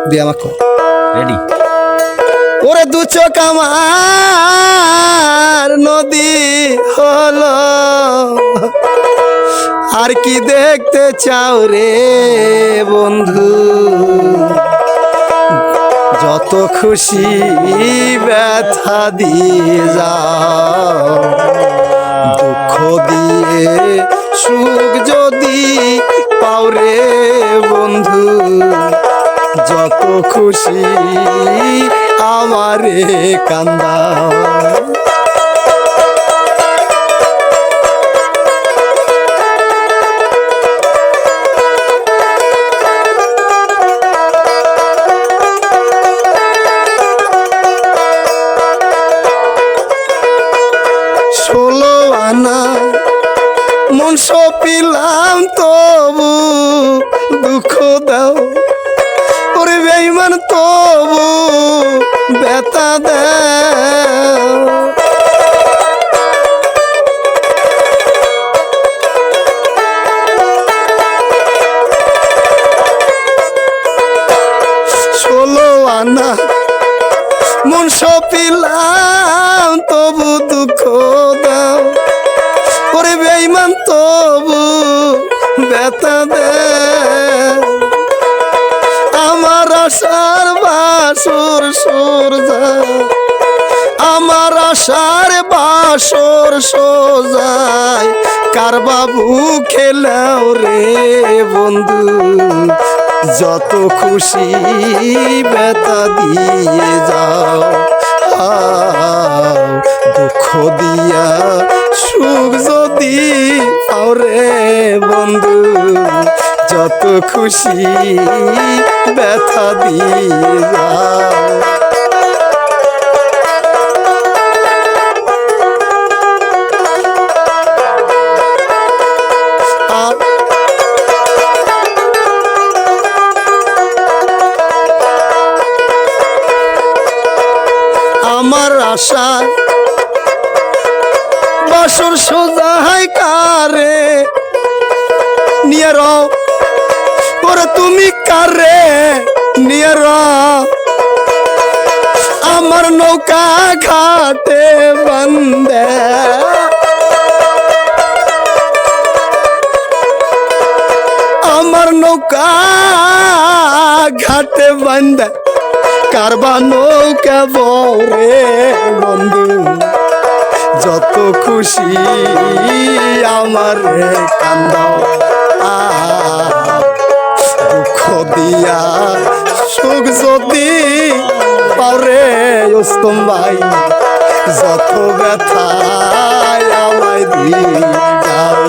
দিয়ে আমাকে রেডি। ওরে দু চোখ আমার নদী হলো, আর কি দেখতে চাও রে বন্ধু? যত খুশি ব্যথা দিয়ে যাও, দুঃখ দিয়ে সুখ যদি পাও রে বন্ধু, যত খুশি আমারে কান্দা। মন সপিলাম তবু দুঃখ দাও, ওরে বেঈমান তবু ব্যথা দাও। ষোলো আনা মন সপিলাম তবু দুঃখ দাও, ওরে বেঈমান তবু ব্যথা দে। আমার আশার বাসর সরজায়, আমার আশার বাসর সোজায়, কার বাবু খেলাও রে বন্ধু, যত খুশি ব্যথা দিয়ে যাও। দুঃখ দিয়া সুখ যদি পাও রে বন্ধু, যত খুশি ব্যথা দিয়ে যাও। আমার আশা বাসর সোজাই কারে নিয়ে রাও, ওরে তুমি কারে নিয়ে রাও। আমার নৌকা ঘাটে বন্দে, আমার নৌকা ঘাটে বন্দে, কারবা নৌকা বরে বন্ধু, যত খুশি আমার কান্দাও। দুঃখ দিয়া সুখ যদি পারে ওস্তম ভাই, যত ব্যথা আমায় দিয়ে যাও।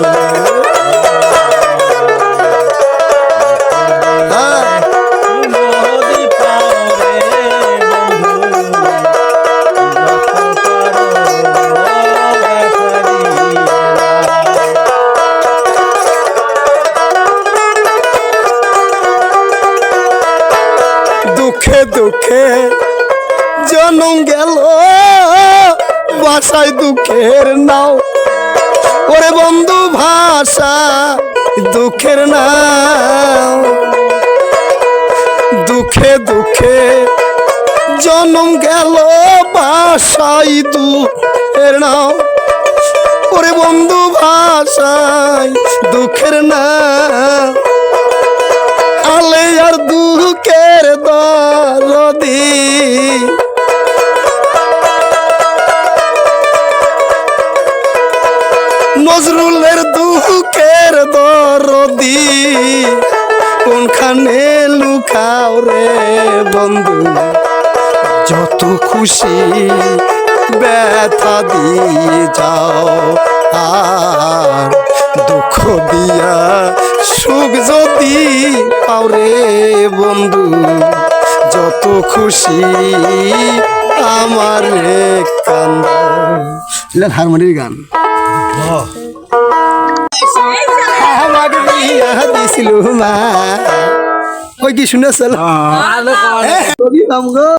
দুঃখে দুঃখে জনম গেল ভাষায় দুঃখের নাও, ওরে বন্ধু ভাষা দুঃখের নাও। দুঃখে দুঃখে জনম গেল ভাষায় দুঃখের নাও, ওরে বন্ধু ভাষায় দুঃখের নাও। আলে আর দুঃখের দরদি, নজরুলের দুঃখের দরদি, কোনখানে লুকাও রে বন্ধু, যত খুশি ব্যথা দিয়ে যাও। আর দুঃখ দিয়া সুখ যদি পাও রে বন্ধু, যত খুশি আমার কান্দা। হারমোনির গান আমাকে বিয়া দিছিল মা, ওই কি শুনেছিল?